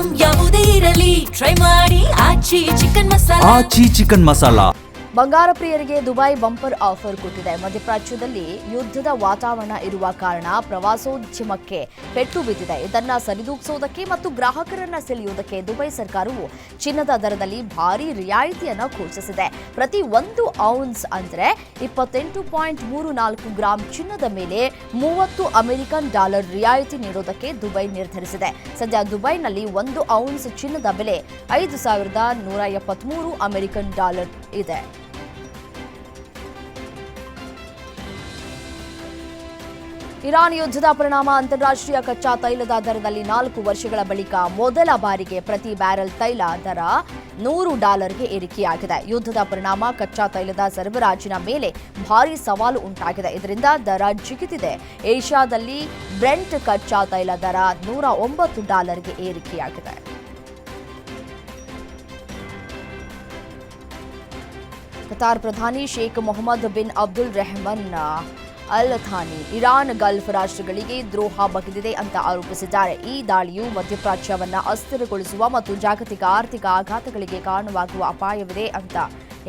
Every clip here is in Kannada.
ಐಟಂ ಯಾವುದೇ ಇರಲಿ ಟ್ರೈ ಮಾಡಿ ಆಚಿ ಚಿಕನ್ ಮಸಾಲಾ. ಬಂಗಾರ ಪ್ರಿಯರಿಗೆ ದುಬೈ ಬಂಪರ್ ಆಫರ್ ಕೊಟ್ಟಿದೆ. ಮಧ್ಯಪ್ರಾಚ್ಯದಲ್ಲಿ ಯುದ್ಧದ ವಾತಾವರಣ ಇರುವ ಕಾರಣ ಪ್ರವಾಸೋದ್ಯಮಕ್ಕೆ ಪೆಟ್ಟು ಬಿದ್ದಿದೆ. ಇದನ್ನ ಸರಿದೂಗಿಸುವುದಕ್ಕೆ ಮತ್ತು ಗ್ರಾಹಕರನ್ನ ಸೆಳೆಯುವುದಕ್ಕೆ ದುಬೈ ಸರ್ಕಾರವು ಚಿನ್ನದ ದರದಲ್ಲಿ ಭಾರೀ ರಿಯಾಯಿತಿಯನ್ನು ಘೋಷಿಸಿದೆ. ಪ್ರತಿ 1 ಔನ್ಸ್ ಅಂದ್ರೆ 28.34 ಗ್ರಾಂ ಚಿನ್ನದ ಮೇಲೆ $30 ರಿಯಾಯಿತಿ ನೀಡುವುದಕ್ಕೆ ದುಬೈ ನಿರ್ಧರಿಸಿದೆ. ಸದ್ಯ ದುಬೈನಲ್ಲಿ 1 ಔನ್ಸ್ ಚಿನ್ನದ ಬೆಲೆ $5,173 ಇದೆ. ಇರಾನ್ ಯುದ್ಧದ ಪರಿಣಾಮ ಅಂತಾರಾಷ್ಟ್ರೀಯ ಕಚ್ಚಾ ತೈಲದ ದರದಲ್ಲಿ 4 ವರ್ಷಗಳ ಬಳಿಕ ಮೊದಲ ಬಾರಿಗೆ ಪ್ರತಿ ಬ್ಯಾರೆಲ್ ತೈಲ ದರ $100ಗೆ ಏರಿಕೆಯಾಗಿದೆ. ಯುದ್ಧದ ಪರಿಣಾಮ ಕಚ್ಚಾ ತೈಲದ ಸರಬರಾಜಿನ ಮೇಲೆ ಭಾರೀ ಸವಾಲು ಉಂಟಾಗಿದೆ. ಇದರಿಂದ ದರ ಜಿಗಿದಿದೆ. ಏಷ್ಯಾದಲ್ಲಿ ಬ್ರೆಂಟ್ ಕಚ್ಚಾ ತೈಲ ದರ $109ಗೆ ಏರಿಕೆಯಾಗಿದೆ. ಕತಾರ್ ಪ್ರಧಾನಿ Sheikh Mohammed bin Abdul Rahman Al Thani Iran Gulf ರಾಷ್ಟ್ರಗಳಿಗೆ ದ್ರೋಹ ಬಗೆದಿದೆ ಅಂತ ಆರೋಪಿಸಿದ್ದಾರೆ. ಈ ದಾಳಿಯು ಮಧ್ಯಪ್ರಾಚ್ಯವನ್ನ ಅಸ್ಥಿರಗೊಳಿಸುವ ಮತ್ತು ಜಾಗತಿಕ ಆರ್ಥಿಕ ಆಘಾತಗಳಿಗೆ ಕಾರಣವಾಗುವ ಅಪಾಯವಿದೆ ಅಂತ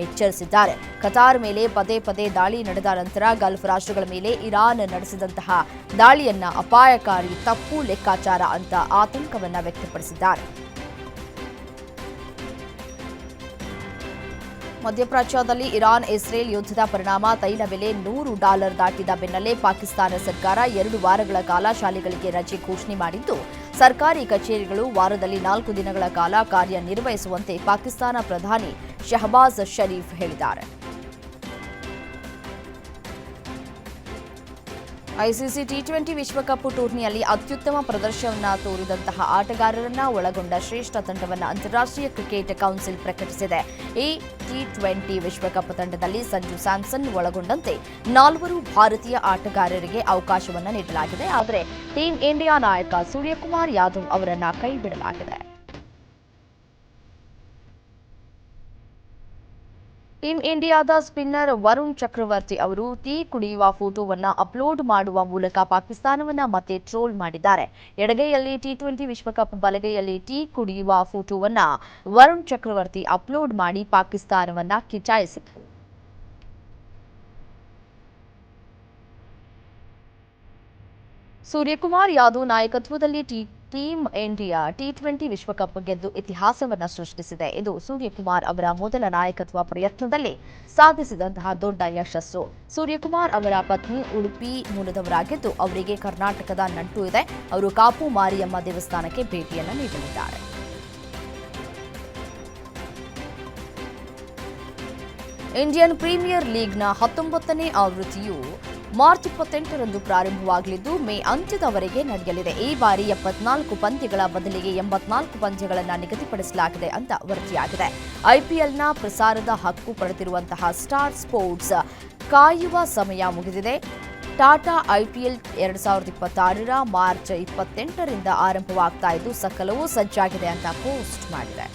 ಎಚ್ಚರಿಸಿದ್ದಾರೆ. ಕತಾರ್ ಮೇಲೆ ಪದೇ ಪದೇ ದಾಳಿ ನಡೆದ ನಂತರ ಗಲ್ಫ್ ರಾಷ್ಟ್ರಗಳ ಮೇಲೆ ಇರಾನ್ ನಡೆಸಿದಂತಹ ದಾಳಿಯನ್ನ ಅಪಾಯಕಾರಿ ತಪ್ಪು ಲೆಕ್ಕಾಚಾರ ಅಂತ ಆತಂಕವನ್ನ ವ್ಯಕ್ತಪಡಿಸಿದ್ದಾರೆ. ಮಧ್ಯಪ್ರಾಚ್ಯದಲ್ಲಿ ಇರಾನ್ ಇಸ್ರೇಲ್ ಯುದ್ಧದ ಪರಿಣಾಮ ತೈಲ ಬೆಲೆ $100 ದಾಟಿದ ಬೆನ್ನಲ್ಲೇ ಪಾಕಿಸ್ತಾನ ಸರ್ಕಾರ 2 ವಾರಗಳ ಕಾಲ ಶಾಲೆಗಳಿಗೆ ರಜೆ ಘೋಷಣೆ ಮಾಡಿದ್ದು, ಸರ್ಕಾರಿ ಕಚೇರಿಗಳು ವಾರದಲ್ಲಿ 4 ದಿನಗಳ ಕಾಲ ಕಾರ್ಯನಿರ್ವಹಿಸುವಂತೆ ಪಾಕಿಸ್ತಾನ ಪ್ರಧಾನಿ ಶಹಬಾಜ್ ಶರೀಫ್ ಹೇಳಿದ್ದಾರೆ. ಐಸಿಸಿ ಟಿ20 ವಿಶ್ವಕಪ್ ಟೂರ್ನಿಯಲ್ಲಿ ಅತ್ಯುತ್ತಮ ಪ್ರದರ್ಶನ ತೋರಿದಂತಹ ಆಟಗಾರರನ್ನ ಒಳಗೊಂಡ ಶ್ರೇಷ್ಠ ತಂಡವನ್ನು ಅಂತಾರಾಷ್ಟ್ರೀಯ ಕ್ರಿಕೆಟ್ ಕೌನ್ಸಿಲ್ ಪ್ರಕಟಿಸಿದೆ. ಈ ಟಿ20 ವಿಶ್ವಕಪ್ ತಂಡದಲ್ಲಿ ಸಂಜು ಸ್ಯಾಮ್ಸನ್ ಒಳಗೊಂಡಂತೆ 4 ಭಾರತೀಯ ಆಟಗಾರರಿಗೆ ಅವಕಾಶವನ್ನು ನೀಡಲಾಗಿದೆ. ಆದರೆ ಟೀಂ ಇಂಡಿಯಾ ನಾಯಕ ಸೂರ್ಯಕುಮಾರ್ ಯಾದವ್ ಅವರನ್ನ ಕೈಬಿಡಲಾಗಿದೆ. ಟೀಂ ಇಂಡಿಯಾದ ಸ್ಪಿನ್ನರ್ ವರುಣ್ ಚಕ್ರವರ್ತಿ ಅವರು ಟೀ ಕುಡಿಯುವ ಫೋಟೋವನ್ನು ಅಪ್ಲೋಡ್ ಮಾಡುವ ಮೂಲಕ ಪಾಕಿಸ್ತಾನವನ್ನ ಮತ್ತೆ ಟ್ರೋಲ್ ಮಾಡಿದ್ದಾರೆ. ಎಡಗೈಯಲ್ಲಿ ಟಿ20 ವಿಶ್ವಕಪ್, ಬಲಗೈಯಲ್ಲಿ ಟೀ ಕುಡಿಯುವ ಫೋಟೋವನ್ನು ವರುಣ್ ಚಕ್ರವರ್ತಿ ಅಪ್ಲೋಡ್ ಮಾಡಿ ಪಾಕಿಸ್ತಾನವನ್ನ ಕಿಚಾಯಿಸಿದರು. ಸೂರ್ಯಕುಮಾರ್ ಯಾದವ್ ನಾಯಕತ್ವದಲ್ಲಿ ಟೀಂ ಇಂಡಿಯಾ ಟಿ20 ವಿಶ್ವಕಪ್ ಗೆದ್ದು ಇತಿಹಾಸವನ್ನು ಸೃಷ್ಟಿಸಿದೆ. ಇದು ಸೂರ್ಯಕುಮಾರ್ ಅವರ ಮೊದಲ ನಾಯಕತ್ವ ಪ್ರಯತ್ನದಲ್ಲಿ ಸಾಧಿಸಿದಂತಹ ದೊಡ್ಡ ಯಶಸ್ಸು. ಸೂರ್ಯಕುಮಾರ್ ಅವರ ಪತ್ನಿ ಉಡುಪಿ ಮೂಲದವರಾಗಿದ್ದು, ಅವರಿಗೆ ಕರ್ನಾಟಕದ ನಂಟು ಇದೆ. ಅವರು ಕಾಪು ಮಾರಿಯಮ್ಮ ದೇವಸ್ಥಾನಕ್ಕೆ ಭೇಟಿಯನ್ನು ನೀಡಲಿದ್ದಾರೆ. ಇಂಡಿಯನ್ ಪ್ರೀಮಿಯರ್ ಲೀಗ್ನ 19ನೇ ಆವೃತ್ತಿಯು ಮಾರ್ಚ್ 28ರಂದು ಪ್ರಾರಂಭವಾಗಲಿದ್ದು ಮೇ ಅಂತ್ಯದವರೆಗೆ ನಡೆಯಲಿದೆ. ಈ ಬಾರಿ 74 ಪಂದ್ಯಗಳ ಬದಲಿಗೆ 84 ಪಂದ್ಯಗಳನ್ನು ನಿಗದಿಪಡಿಸಲಾಗಿದೆ ಅಂತ ವರದಿಯಾಗಿದೆ. ಐಪಿಎಲ್ನ ಪ್ರಸಾರದ ಹಕ್ಕು ಪಡೆದಿರುವಂತಹ ಸ್ಟಾರ್ ಸ್ಪೋರ್ಟ್ಸ್ ಕಾಯುವ ಸಮಯ ಮುಗಿದಿದೆ. ಟಾಟಾ ಐಪಿಎಲ್ 2026ರ ಮಾರ್ಚ್ 28ರಿಂದ ಆರಂಭವಾಗ್ತಾ ಇದ್ದು ಸಕಲವೂ ಸಜ್ಜಾಗಿದೆ ಅಂತ ಪೋಸ್ಟ್ ಮಾಡಿದೆ.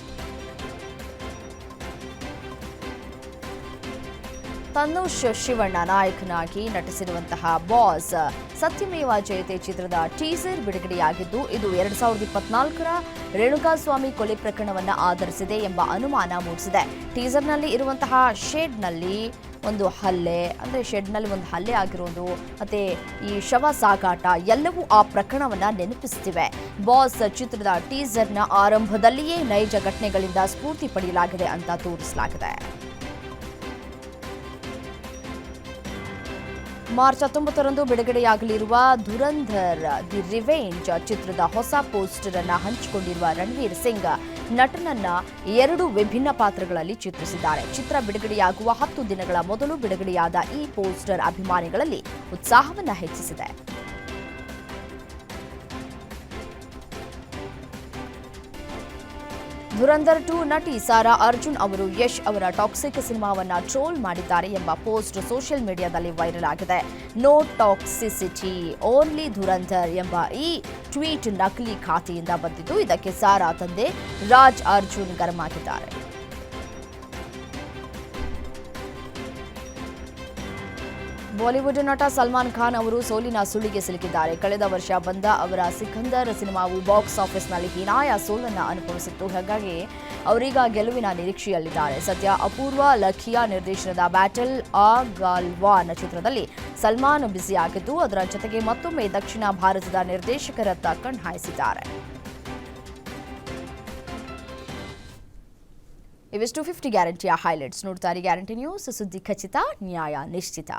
ತನುಷ್ ಶಿವಣ್ಣ ನಾಯಕನಾಗಿ ನಟಿಸಿರುವಂತಹ ಬಾಸ್ ಸತ್ಯಮೇವ ಜಯತೆ ಚಿತ್ರದ ಟೀಸರ್ ಬಿಡುಗಡೆಯಾಗಿದ್ದು, ಇದು 2024ರ ರೇಣುಕಾಸ್ವಾಮಿ ಕೊಲೆ ಪ್ರಕರಣವನ್ನು ಆಧರಿಸಿದೆ ಎಂಬ ಅನುಮಾನ ಮೂಡಿಸಿದೆ. ಟೀಸರ್ನಲ್ಲಿ ಇರುವಂತಹ ಶೆಡ್ನಲ್ಲಿ ಒಂದು ಹಲ್ಲೆ, ಅಂದರೆ ಶೆಡ್ನಲ್ಲಿ ಒಂದು ಹಲ್ಲೆ ಆಗಿರೋದು ಮತ್ತೆ ಈ ಶವ ಸಾಗಾಟ ಎಲ್ಲವೂ ಆ ಪ್ರಕರಣವನ್ನ ನೆನಪಿಸುತ್ತಿವೆ. ಬಾಸ್ ಚಿತ್ರದ ಟೀಸರ್ನ ಆರಂಭದಲ್ಲಿಯೇ ನೈಜ ಘಟನೆಗಳಿಂದ ಸ್ಫೂರ್ತಿ ಪಡೆಯಲಾಗಿದೆ ಅಂತ ತೋರಿಸಲಾಗಿದೆ. ಮಾರ್ಚ್ 19ರಂದು ಬಿಡುಗಡೆಯಾಗಲಿರುವ ಧುರಂಧರ್ ದಿ ರಿವೆಂಜ್ ಚಿತ್ರದ ಹೊಸ ಪೋಸ್ಟರ್ ಅನ್ನು ಹಂಚಿಕೊಂಡಿರುವ ರಣವೀರ್ ಸಿಂಗ್ ನಟನನ್ನ 2 ವಿಭಿನ್ನ ಪಾತ್ರಗಳಲ್ಲಿ ಚಿತ್ರಿಸಿದ್ದಾರೆ. ಚಿತ್ರ ಬಿಡುಗಡೆಯಾಗುವ 10 ದಿನಗಳ ಮೊದಲು ಬಿಡುಗಡೆಯಾದ ಈ ಪೋಸ್ಟರ್ ಅಭಿಮಾನಿಗಳಲ್ಲಿ ಉತ್ಸಾಹವನ್ನ ಹೆಚ್ಚಿಸಿದೆ. ಧುರಂಧರ್ 2 ನಟಿ ಸಾರಾ ಅರ್ಜುನ್ ಅವರು ಯಶ್ ಅವರ ಟಾಕ್ಸಿಕ್ ಸಿನಿಮಾವನ್ನ ಟ್ರೋಲ್ ಮಾಡಿದ್ದಾರೆ ಎಂಬ ಪೋಸ್ಟ್ ಸೋಷಿಯಲ್ ಮೀಡಿಯಾದಲ್ಲಿ ವೈರಲ್ ಆಗಿದೆ. ನೋ ಟಾಕ್ಸಿಸಿಟಿ ಓನ್ಲಿ ಧುರಂಧರ್ ಎಂಬ ಈ ಟ್ವೀಟ್ ನಕಲಿ ಖಾತೆಯಿಂದ ಬಂದಿದ್ದು, ಇದಕ್ಕೆ ಸಾರಾ ತಂದೆ ರಾಜ್ ಅರ್ಜುನ್ ಗರಂ ಆಗಿದ್ದಾರೆ. ಬಾಲಿವುಡ್ ನಟ ಸಲ್ಮಾನ್ ಖಾನ್ ಅವರು ಸೋಲಿನ ಸುಳಿಗೆ ಸಿಲುಕಿದ್ದಾರೆ. ಕಳೆದ ವರ್ಷ ಬಂದ ಅವರ ಸಿಕಂದರ್ ಸಿನಿಮಾವು ಬಾಕ್ಸ್ ಆಫೀಸ್ನಲ್ಲಿ ಹೀನಾಯ ಸೋಲನ್ನು ಅನುಭವಿಸಿತ್ತು. ಹಾಗಾಗಿ ಅವರೀಗ ಗೆಲುವಿನ ನಿರೀಕ್ಷೆಯಲ್ಲಿದ್ದಾರೆ. ಸದ್ಯ ಅಪೂರ್ವ ಲಖಿಯಾ ನಿರ್ದೇಶನದ ಬ್ಯಾಟಲ್ ಆ ಗಾಲ್ವಾನ್ ಚಿತ್ರದಲ್ಲಿ ಸಲ್ಮಾನ್ ಬ್ಯುಸಿಯಾಗಿದ್ದು, ಅದರ ಜೊತೆಗೆ ಮತ್ತೊಮ್ಮೆ ದಕ್ಷಿಣ ಭಾರತದ ನಿರ್ದೇಶಕರತ್ತ ಕಣ್ಹಾಯಿಸಿದ್ದಾರೆ. ಇವಿಷ್ಟು 50 ಗ್ಯಾರಂಟಿಯ ಹೈಲೈಟ್ಸ್. ನೋಡ್ತಾರೆ ಗ್ಯಾರಂಟಿ ನ್ಯೂಸ್, ಸುದ್ದಿ ಖಚಿತ, ನ್ಯಾಯ ನಿಶ್ಚಿತ.